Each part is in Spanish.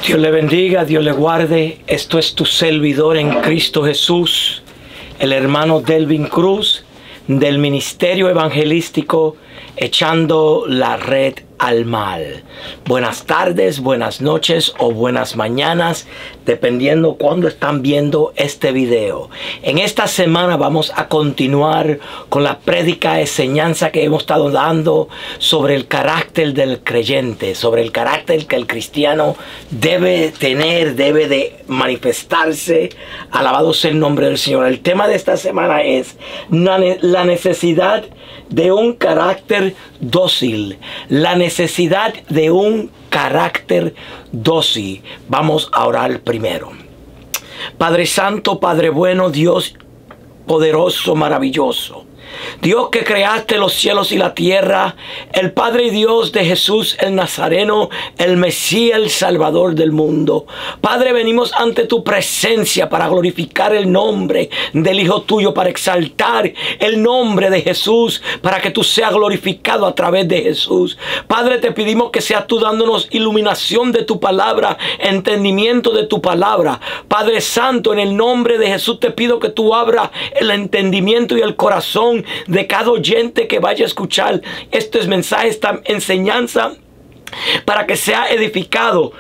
Dios le bendiga, Dios le guarde. Esto es tu servidor en Cristo Jesús, el hermano Delvin Cruz, del Ministerio Evangelístico Echando la Red al Mal. Buenas tardes, buenas noches o buenas mañanas, dependiendo cuándo están viendo este video. En esta semana vamos a continuar con la prédica, enseñanza que hemos estado dando sobre el carácter del creyente, sobre el carácter que el cristiano debe tener, debe de manifestarse. Alabado sea el nombre del Señor. El tema de esta semana es la necesidad de un carácter dócil. La necesidad de un carácter dócil. Vamos a orar primero. Padre Santo, Padre bueno, Dios poderoso, maravilloso. Dios que creaste los cielos y la tierra, el Padre Dios de Jesús el Nazareno, el Mesías, el Salvador del mundo. Padre, venimos ante tu presencia para glorificar el nombre del Hijo tuyo, para exaltar el nombre de Jesús, para que tú seas glorificado a través de Jesús. Padre, te pedimos que seas tú dándonos iluminación de tu palabra, entendimiento de tu palabra. Padre Santo, en el nombre de Jesús te pido que tú abras el entendimiento y el corazón de cada oyente que vaya a escuchar estos mensajes, esta enseñanza, para que sea edificado.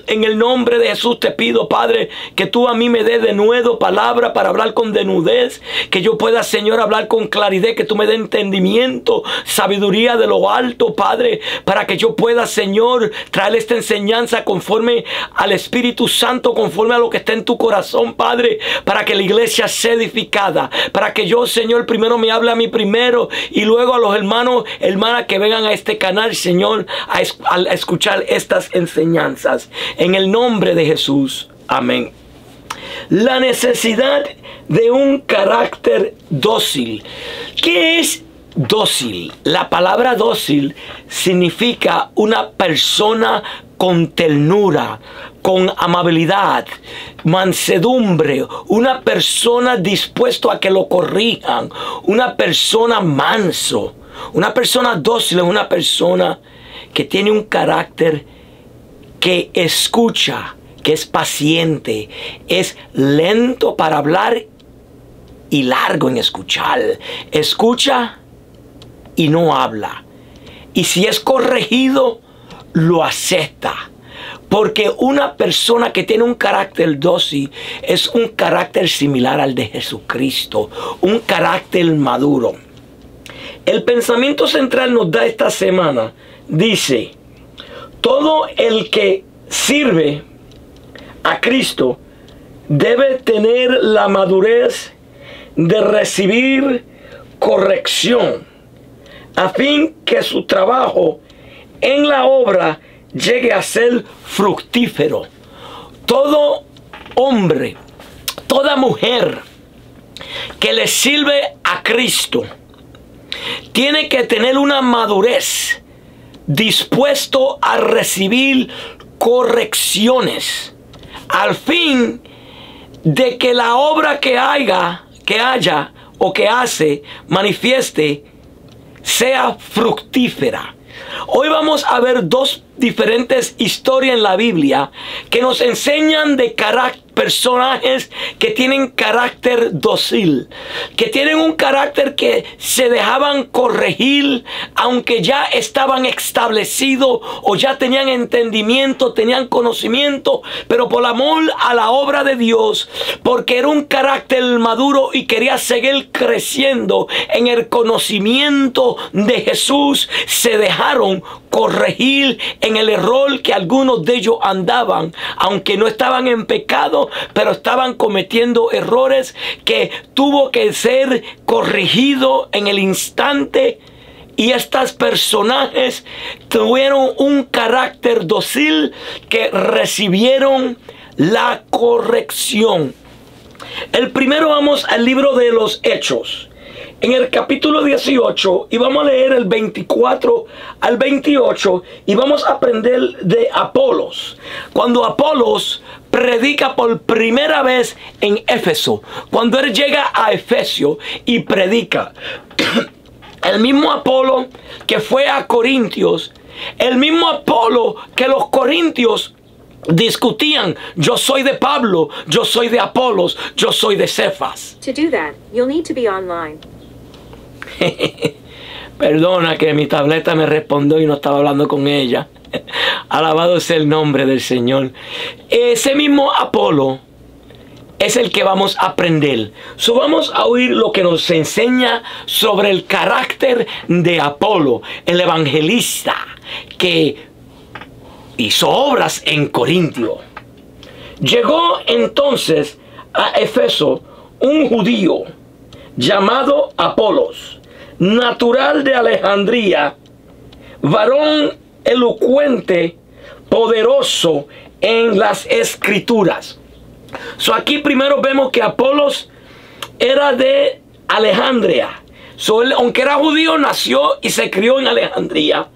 En el nombre de Jesús te pido, Padre, que tú a mí me des de nuevo palabra para hablar con desnudez, que yo pueda, Señor, hablar con claridad, que tú me des entendimiento, sabiduría de lo alto, Padre, para que yo pueda, Señor, traer esta enseñanza conforme al Espíritu Santo, conforme a lo que está en tu corazón, Padre, para que la iglesia sea edificada, para que yo, Señor, primero me hable a mí primero y luego a los hermanos, hermanas que vengan a este canal, Señor, a escuchar estas enseñanzas. En el nombre de Jesús. Amén. La necesidad de un carácter dócil. ¿Qué es dócil? La palabra dócil significa una persona con ternura, con amabilidad, mansedumbre, una persona dispuesta a que lo corrijan, una persona manso. Una persona dócil es una persona que tiene un carácter que escucha, que es paciente, es lento para hablar y largo en escuchar. Escucha y no habla. Y si es corregido, lo acepta. Porque una persona que tiene un carácter dócil es un carácter similar al de Jesucristo, un carácter maduro. El pensamiento central nos da esta semana, dice: todo el que sirve a Cristo debe tener la madurez de recibir corrección, a fin que su trabajo en la obra llegue a ser fructífero. Todo hombre, toda mujer que le sirve a Cristo tiene que tener una madurez, dispuesto a recibir correcciones, al fin de que la obra que haya o que hace, manifieste, sea fructífera. Hoy vamos a ver dos diferentes historias en la Biblia que nos enseñan de personajes que tienen carácter dócil, que tienen un carácter que se dejaban corregir aunque ya estaban establecidos o ya tenían entendimiento, tenían conocimiento, pero por amor a la obra de Dios, porque era un carácter maduro y quería seguir creciendo en el conocimiento de Jesús, se dejaron corregir en el error que algunos de ellos andaban, aunque no estaban en pecado, pero estaban cometiendo errores que tuvo que ser corregido en el instante. Y estos personajes tuvieron un carácter dócil que recibieron la corrección. El primero, vamos al libro de los Hechos, en el capítulo 18, y vamos a leer el 24 al 28, y vamos a aprender de Apolos. Cuando Apolos predica por primera vez en Éfeso, cuando él llega a Efesio y predica, el mismo Apolo que fue a Corintios, el mismo Apolo que los corintios discutían, yo soy de Pablo, yo soy de Apolos, yo soy de Cefas. To do that, you'll need to be online. Perdona que mi tableta me respondió y no estaba hablando con ella. Alabado sea el nombre del Señor. Ese mismo Apolo es el que vamos a aprender. Vamos a oír lo que nos enseña sobre el carácter de Apolo, el evangelista que hizo obras en Corintio. Llegó entonces a Éfeso un judío llamado Apolos, natural de Alejandría, varón elocuente, poderoso en las escrituras. Aquí primero vemos que Apolos era de Alejandría. Él, aunque era judío, nació y se crió en Alejandría.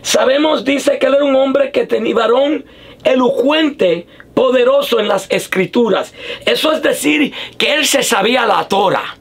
Sabemos, dice que él era un hombre que tenía varón elocuente, poderoso en las escrituras. Eso es decir, que él se sabía la Torah.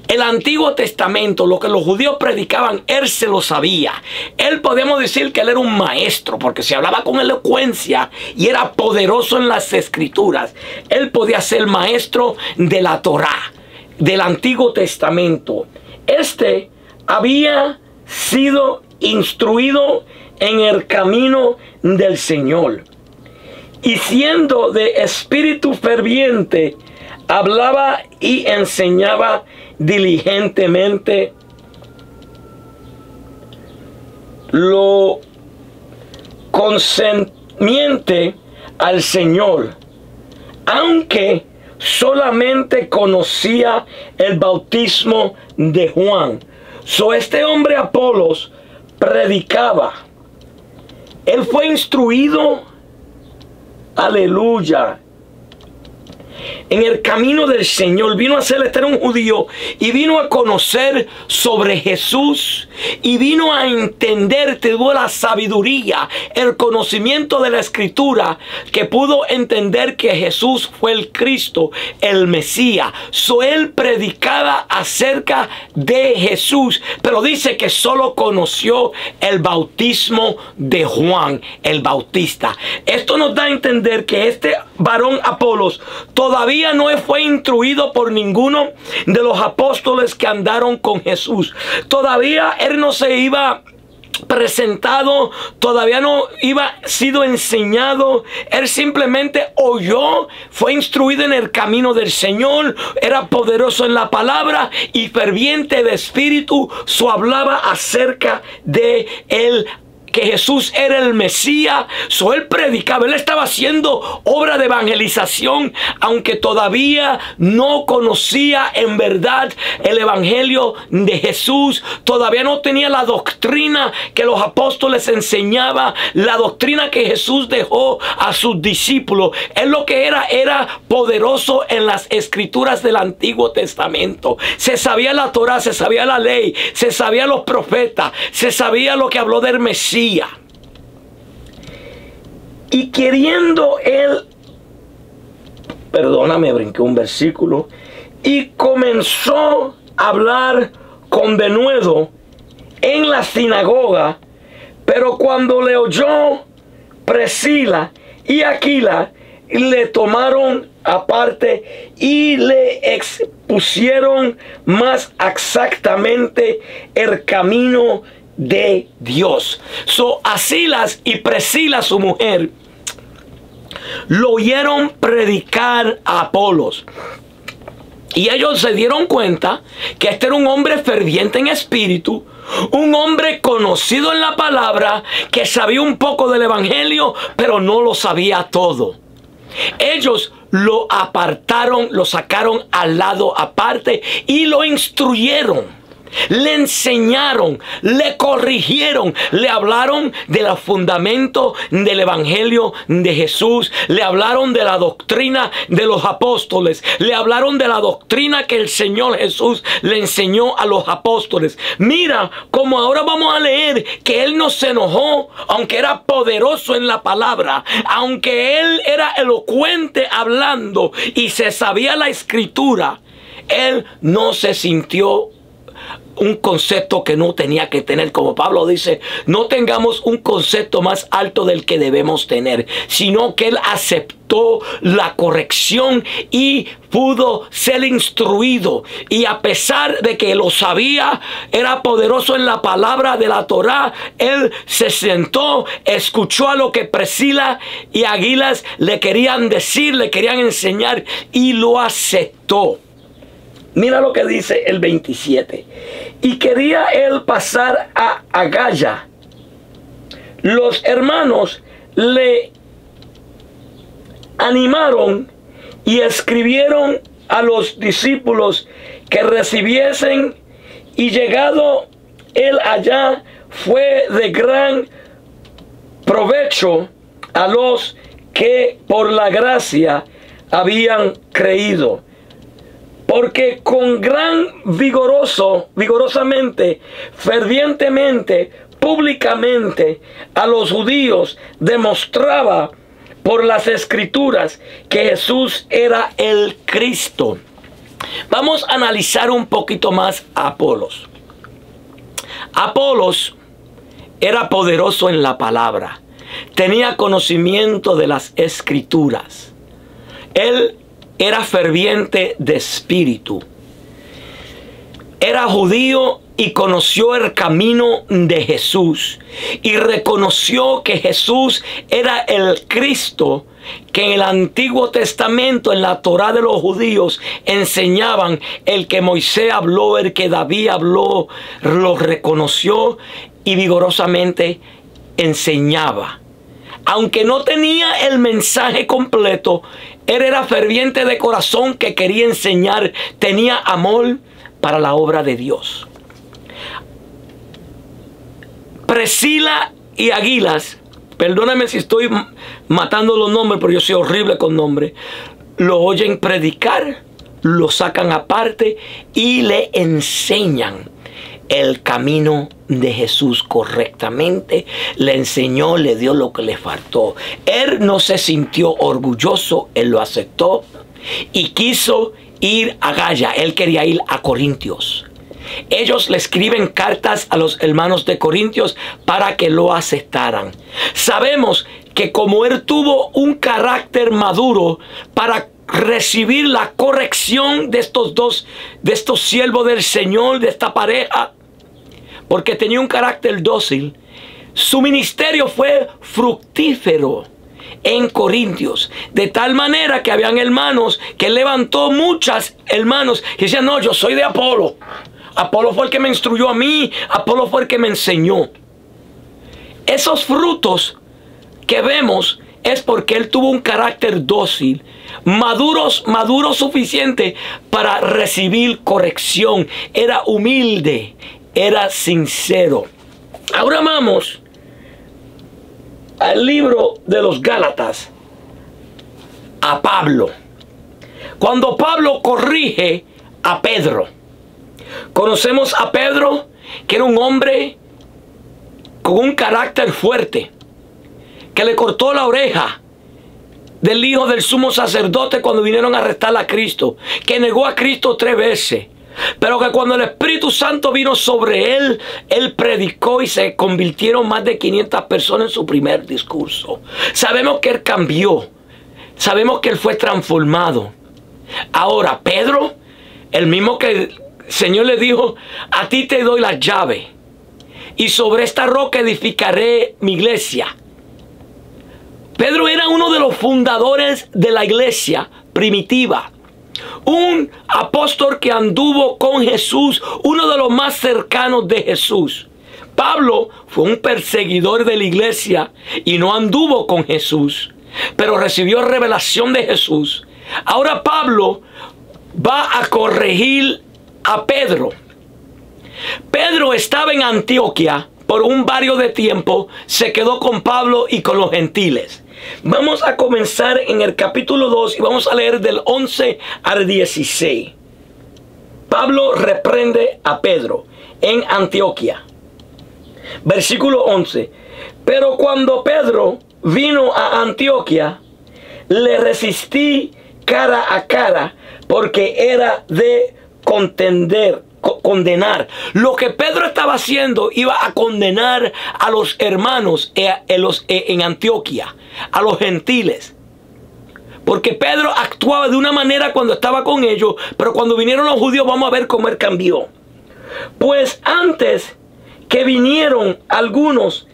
El Antiguo Testamento, lo que los judíos predicaban, él se lo sabía. Él, podemos decir que él era un maestro, porque se hablaba con elocuencia y era poderoso en las escrituras. Él podía ser maestro de la Torá, del Antiguo Testamento. Este había sido instruido en el camino del Señor, y siendo de espíritu ferviente, hablaba y enseñaba diligentemente lo concerniente al Señor, aunque solamente conocía el bautismo de Juan. Este hombre Apolos predicaba. Él fue instruido, aleluya, en el camino del Señor. Vino a ser, este era un judío, y vino a conocer sobre Jesús, y vino a entender, tuvo la sabiduría, el conocimiento de la Escritura, que pudo entender que Jesús fue el Cristo, el Mesías. Él predicaba acerca de Jesús, pero dice que solo conoció el bautismo de Juan el Bautista. Esto nos da a entender que este varón Apolos todavía no fue instruido por ninguno de los apóstoles que andaron con Jesús. Todavía él no se iba presentado, todavía no iba sido enseñado. Él simplemente oyó, fue instruido en el camino del Señor, era poderoso en la palabra y ferviente de espíritu. Hablaba acerca de él, que Jesús era el Mesías. Él predicaba, él estaba haciendo obra de evangelización, aunque todavía no conocía en verdad el evangelio de Jesús. Todavía no tenía la doctrina que los apóstoles enseñaban, la doctrina que Jesús dejó a sus discípulos. Él lo que era poderoso en las escrituras del Antiguo Testamento. Se sabía la Torá, se sabía la ley, se sabía los profetas, se sabía lo que habló del Mesías. Y queriendo él, perdóname, brinqué un versículo, y comenzó a hablar con denuedo en la sinagoga, pero cuando le oyó Priscila y Aquila, le tomaron aparte y le expusieron más exactamente el camino de Dios. A Silas y Priscila, su mujer, lo oyeron predicar a Apolos. Y ellos se dieron cuenta que este era un hombre ferviente en espíritu, un hombre conocido en la palabra, que sabía un poco del evangelio, pero no lo sabía todo. Ellos lo apartaron, lo sacaron al lado aparte y lo instruyeron. Le enseñaron, le corrigieron, le hablaron de los fundamentos del evangelio de Jesús, le hablaron de la doctrina de los apóstoles, le hablaron de la doctrina que el Señor Jesús le enseñó a los apóstoles. Mira como ahora vamos a leer que él no se enojó, aunque era poderoso en la palabra, aunque él era elocuente hablando y se sabía la escritura, él no se sintió un concepto que no tenía que tener. Como Pablo dice, no tengamos un concepto más alto del que debemos tener, sino que él aceptó la corrección y pudo ser instruido. Y a pesar de que lo sabía, era poderoso en la palabra de la Torá, él se sentó, escuchó a lo que Priscila y Aquilas le querían decir, le querían enseñar, y lo aceptó. Mira lo que dice el 27. Y quería él pasar a Acaya. Los hermanos le animaron y escribieron a los discípulos que recibiesen, y llegado él allá fue de gran provecho a los que por la gracia habían creído. Porque con gran vigorosamente, fervientemente, públicamente a los judíos demostraba por las escrituras que Jesús era el Cristo. Vamos a analizar un poquito más a Apolos. Apolos era poderoso en la palabra, tenía conocimiento de las escrituras. Él era ferviente de espíritu. Era judío y conoció el camino de Jesús. Y reconoció que Jesús era el Cristo que en el Antiguo Testamento, en la Torá de los judíos, enseñaban. El que Moisés habló, el que David habló, lo reconoció y vigorosamente enseñaba. Aunque no tenía el mensaje completo, él era ferviente de corazón, que quería enseñar, tenía amor para la obra de Dios. Priscila y Aquilas, perdóname si estoy matando los nombres, pero yo soy horrible con nombres, lo oyen predicar, lo sacan aparte y le enseñan el camino de Jesús correctamente. Le enseñó, le dio lo que le faltó. Él no se sintió orgulloso, él lo aceptó y quiso ir a Acaya. Él quería ir a Corintios. Ellos le escriben cartas a los hermanos de Corintios para que lo aceptaran. Sabemos que como él tuvo un carácter maduro para recibir la corrección de estos siervos del Señor, de esta pareja, porque tenía un carácter dócil, su ministerio fue fructífero en Corintios, de tal manera que habían hermanos que levantó muchas hermanos que decían: no, yo soy de Apolo. Apolo fue el que me instruyó a mí, Apolo fue el que me enseñó. Esos frutos que vemos es porque él tuvo un carácter dócil, maduro suficiente para recibir corrección. Era humilde, era sincero. Ahora vamos al libro de los Gálatas, a Pablo. Cuando Pablo corrige a Pedro, conocemos a Pedro, que era un hombre con un carácter fuerte, que le cortó la oreja del hijo del sumo sacerdote cuando vinieron a arrestar a Cristo, que negó a Cristo 3 veces, pero que cuando el Espíritu Santo vino sobre él, él predicó y se convirtieron más de 500 personas en su primer discurso. Sabemos que él cambió, sabemos que él fue transformado. Ahora Pedro, el mismo que el Señor le dijo: a ti te doy las llaves y sobre esta roca edificaré mi iglesia. Pedro era uno de los fundadores de la iglesia primitiva, un apóstol que anduvo con Jesús, uno de los más cercanos de Jesús. Pablo fue un perseguidor de la iglesia y no anduvo con Jesús, pero recibió revelación de Jesús. Ahora Pablo va a corregir a Pedro. Pedro estaba en Antioquía por un varios de tiempo, se quedó con Pablo y con los gentiles. Vamos a comenzar en el capítulo 2 y vamos a leer del 11 al 16. Pablo reprende a Pedro en Antioquía. Versículo 11. Pero cuando Pedro vino a Antioquía, le resistí cara a cara, porque era de contender condenar. Lo que Pedro estaba haciendo iba a condenar a los hermanos en Antioquía, a los gentiles. Porque Pedro actuaba de una manera cuando estaba con ellos, pero cuando vinieron los judíos vamos a ver cómo él cambió. Pues antes que vinieron algunos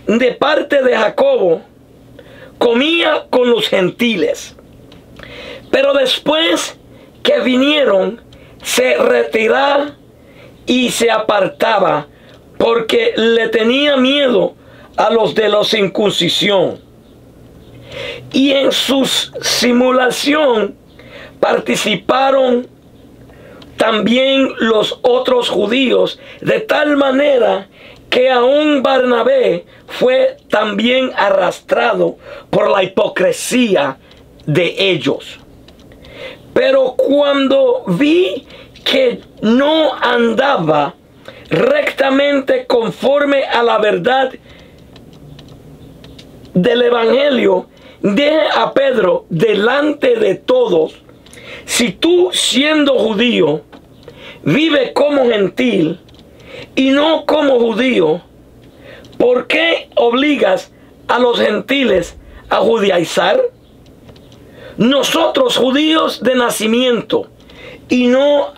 de parte de Jacobo, comía con los gentiles. Pero después que vinieron, se retiraba y se apartaba, porque le tenía miedo a los de la circuncisión. Y en su simulación participaron también los otros judíos, de tal manera que aún Barnabé fue también arrastrado por la hipocresía de ellos. Pero cuando vi que no andaba rectamente conforme a la verdad del Evangelio, dije a Pedro delante de todos: si tú, siendo judío, vive como gentil y no como judío, ¿por qué obligas a los gentiles a judaizar? Nosotros, judíos de nacimiento y no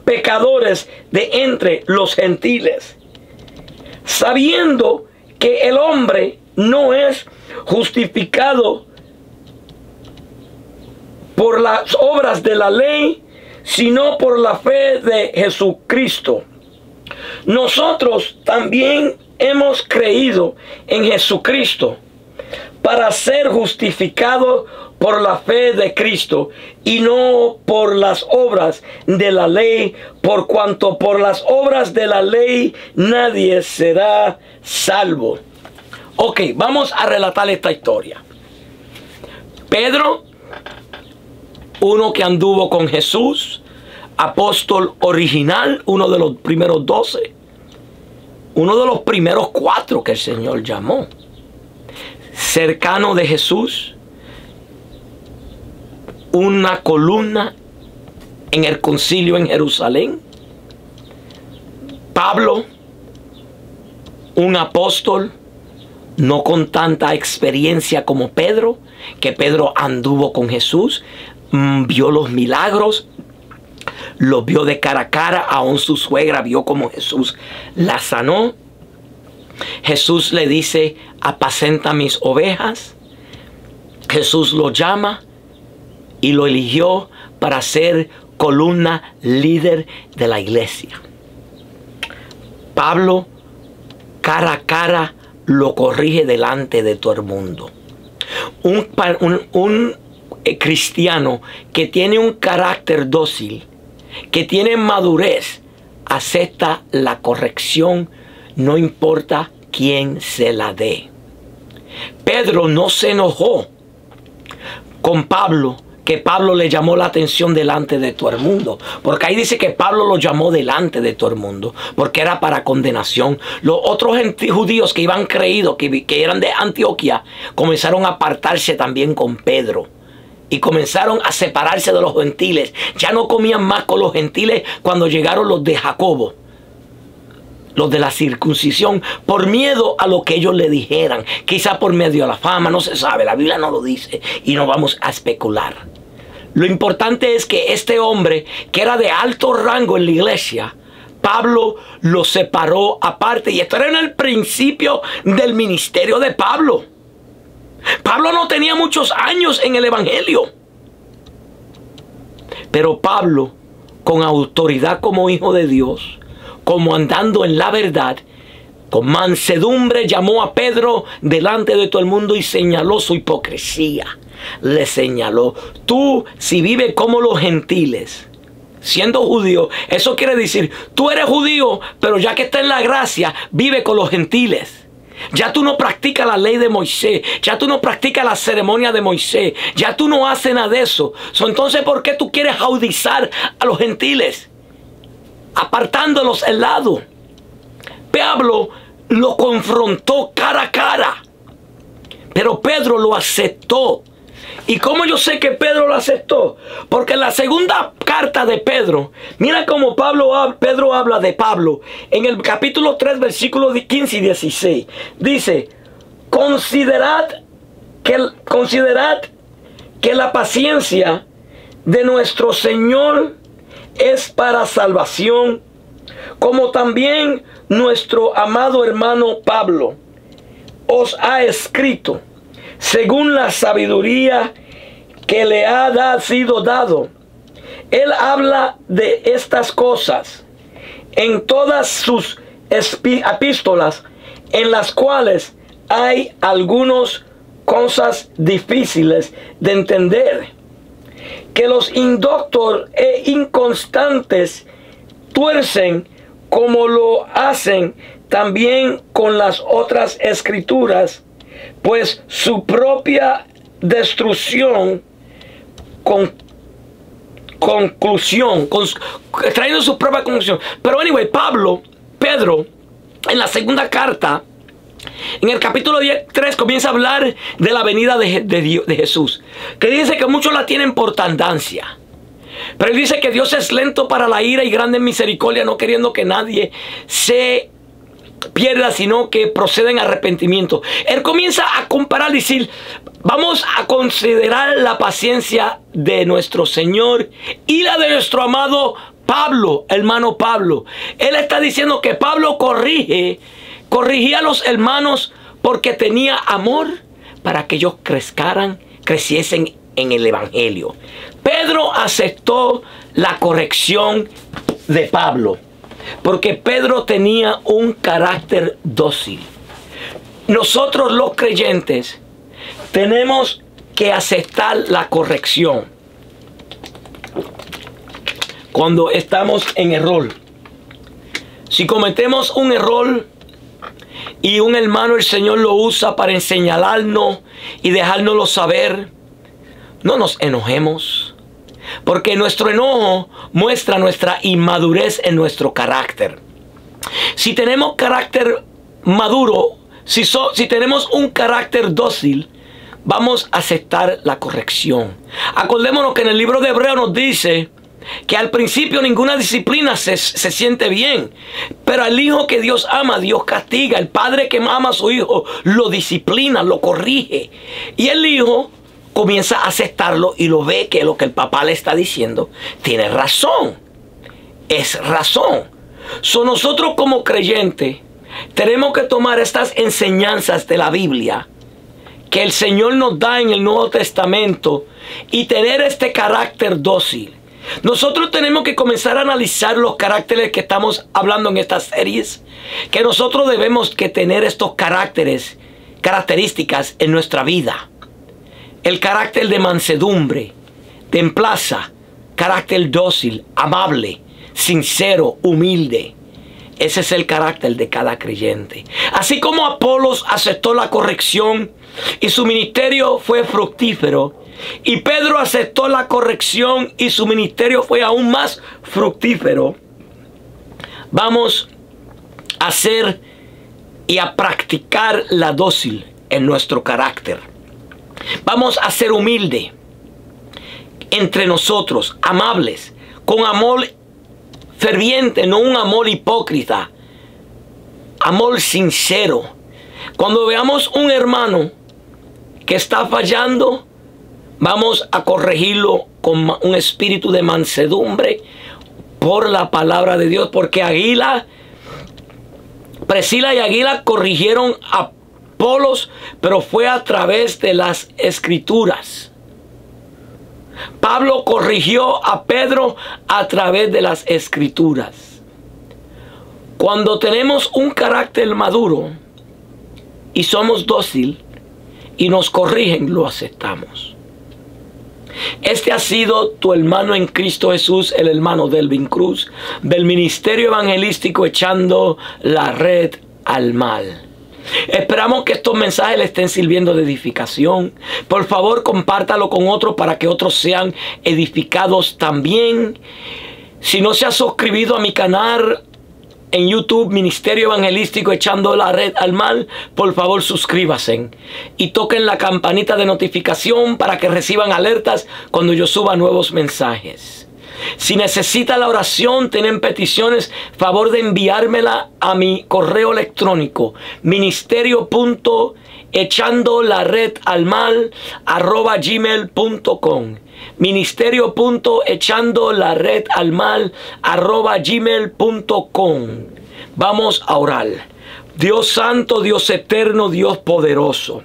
pecadores de entre los gentiles, sabiendo que el hombre no es justificado por las obras de la ley, sino por la fe de Jesucristo. Nosotros también hemos creído en Jesucristo para ser justificados por la fe de Cristo y no por las obras de la ley, por cuanto por las obras de la ley nadie será salvo. Ok, vamos a relatar esta historia. Pedro, uno que anduvo con Jesús, apóstol original, uno de los primeros 12, uno de los primeros 4 que el Señor llamó, cercano de Jesús, una columna en el concilio en Jerusalén. Pablo, un apóstol, no con tanta experiencia como Pedro, que Pedro anduvo con Jesús, vio los milagros, los vio de cara a cara, aún su suegra vio como Jesús la sanó. Jesús le dice: apacenta mis ovejas. Jesús lo llama y lo eligió para ser columna líder de la iglesia. Pablo, cara a cara, lo corrige delante de todo el mundo. Un cristiano que tiene un carácter dócil, que tiene madurez, acepta la corrección, no importa quién se la dé. Pedro no se enojó con Pablo, que Pablo le llamó la atención delante de todo el mundo. Porque ahí dice que Pablo lo llamó delante de todo el mundo, porque era para condenación. Los otros judíos que iban creídos, que eran de Antioquía, comenzaron a apartarse también con Pedro. Y comenzaron a separarse de los gentiles. Ya no comían más con los gentiles cuando llegaron los de Jacobo, los de la circuncisión, por miedo a lo que ellos le dijeran. Quizá por medio de la fama, no se sabe, la Biblia no lo dice y no vamos a especular. Lo importante es que este hombre, que era de alto rango en la iglesia, Pablo lo separó aparte. Y esto era en el principio del ministerio de Pablo. Pablo no tenía muchos años en el evangelio. Pero Pablo, con autoridad como hijo de Dios, como andando en la verdad, con mansedumbre llamó a Pedro delante de todo el mundo y señaló su hipocresía. Le señaló: tú, si vives como los gentiles, siendo judío, eso quiere decir, tú eres judío, pero ya que está en la gracia, vive con los gentiles. Ya tú no practicas la ley de Moisés, ya tú no practicas la ceremonia de Moisés, ya tú no haces nada de eso. Entonces, ¿por qué tú quieres jaudizar a los gentiles, apartándolos al lado? Pablo lo confrontó cara a cara, pero Pedro lo aceptó. ¿Y cómo yo sé que Pedro lo aceptó? Porque en la segunda carta de Pedro, mira cómo Pedro habla de Pablo. En el capítulo 3, versículos 15 y 16. Dice, considerad que la paciencia de nuestro Señor es para salvación, como también nuestro amado hermano Pablo os ha escrito, según la sabiduría que le ha sido dado. Él habla de estas cosas en todas sus epístolas, en las cuales hay algunas cosas difíciles de entender, que los indoctos e inconstantes tuercen, como lo hacen también con las otras escrituras, pues su propia destrucción trayendo su propia conclusión. Pero Pedro, en la segunda carta, en el capítulo 3 comienza a hablar de la venida de Jesús, que dice que muchos la tienen por tardancia. Pero él dice que Dios es lento para la ira y grande en misericordia, no queriendo que nadie se pierda, sino que proceda en arrepentimiento. Él comienza a comparar y decir, vamos a considerar la paciencia de nuestro Señor y la de nuestro amado Pablo, hermano Pablo. Él está diciendo que Pablo corrigía a los hermanos porque tenía amor para que ellos creciesen en el evangelio. Pedro aceptó la corrección de Pablo porque Pedro tenía un carácter dócil. Nosotros los creyentes tenemos que aceptar la corrección cuando estamos en error. Si cometemos un error y un hermano, el Señor lo usa para enseñarnos y dejárnoslo saber, no nos enojemos, porque nuestro enojo muestra nuestra inmadurez en nuestro carácter. Si tenemos carácter maduro, si tenemos un carácter dócil, vamos a aceptar la corrección. Acordémonos que en el libro de Hebreos nos dice que al principio ninguna disciplina se siente bien, pero al hijo que Dios ama, Dios castiga. El padre que ama a su hijo lo disciplina, lo corrige, y el hijo comienza a aceptarlo y lo ve que lo que el papá le está diciendo tiene razón, es razón. Nosotros como creyentes tenemos que tomar estas enseñanzas de la Biblia que el Señor nos da en el Nuevo Testamento y tener este carácter dócil. Nosotros tenemos que comenzar a analizar los caracteres que estamos hablando en estas series, que nosotros debemos que tener estos características en nuestra vida. El carácter de mansedumbre, templaza, carácter dócil, amable, sincero, humilde. Ese es el carácter de cada creyente. Así como Apolos aceptó la corrección y su ministerio fue fructífero, y Pedro aceptó la corrección y su ministerio fue aún más fructífero, vamos a hacer y a practicar la dócil en nuestro carácter. Vamos a ser humildes entre nosotros, amables, con amor ferviente, no un amor hipócrita, amor sincero. Cuando veamos un hermano que está fallando, vamos a corregirlo con un espíritu de mansedumbre por la palabra de Dios, porque Priscila y Aquila corrigieron a Apolos, pero fue a través de las escrituras. Pablo corrigió a Pedro a través de las escrituras. Cuando tenemos un carácter maduro y somos dócil y nos corrigen, lo aceptamos. Este ha sido tu hermano en Cristo Jesús, el hermano Delvin Cruz, del Ministerio Evangelístico Echando la Red al Mal. Esperamos que estos mensajes le estén sirviendo de edificación. Por favor, compártalo con otros para que otros sean edificados también. Si no se ha suscrito a mi canal en YouTube, Ministerio Evangelístico Echando la Red al Mal, por favor suscríbanse y toquen la campanita de notificación para que reciban alertas cuando yo suba nuevos mensajes. Si necesita la oración, tienen peticiones, favor de enviármela a mi correo electrónico ministerio.echando-la-red-al-mal@gmail.com ministerio.echando-la-red-al-mal@gmail.com. Vamos a orar. Dios santo, Dios eterno, Dios poderoso,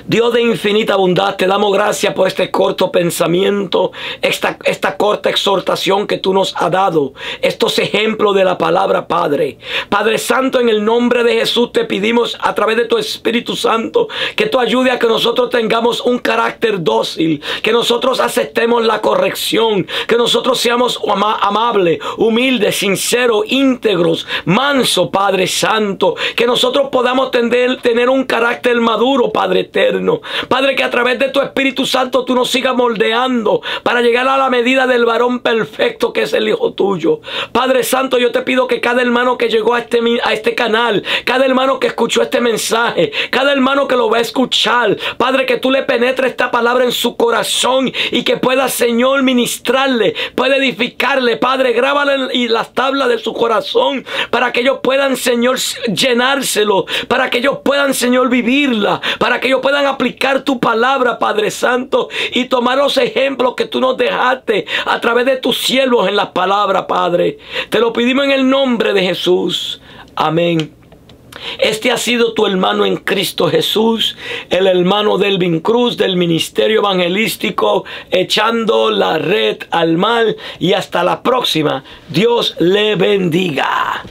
Dios de infinita bondad, te damos gracias por este corto pensamiento, esta corta exhortación que tú nos has dado, estos ejemplos de la palabra, Padre. Padre Santo, en el nombre de Jesús te pedimos a través de tu Espíritu Santo que tú ayudes a que nosotros tengamos un carácter dócil, que nosotros aceptemos la corrección, que nosotros seamos amables, humildes, sinceros, íntegros, mansos, Padre Santo, que nosotros podamos tener un carácter maduro, Padre eterno. Padre, que a través de tu Espíritu Santo tú nos sigas moldeando para llegar a la medida del varón perfecto que es el Hijo tuyo. Padre Santo, yo te pido que cada hermano que llegó a este canal, cada hermano que escuchó este mensaje, cada hermano que lo va a escuchar, Padre, que tú le penetres esta palabra en su corazón y que pueda, Señor, ministrarle, pueda edificarle. Padre, grábale y las tablas de su corazón para que ellos puedan, Señor, llenárselo, para que ellos puedan, Señor, vivirla, para que ellos puedan aplicar tu palabra, Padre Santo, y tomar los ejemplos que tú nos dejaste a través de tus siervos en las palabras, Padre. Te lo pedimos en el nombre de Jesús. Amén. Este ha sido tu hermano en Cristo Jesús, el hermano Delvin Cruz del Ministerio Evangelístico Echando la Red al Mal. Y hasta la próxima. Dios le bendiga.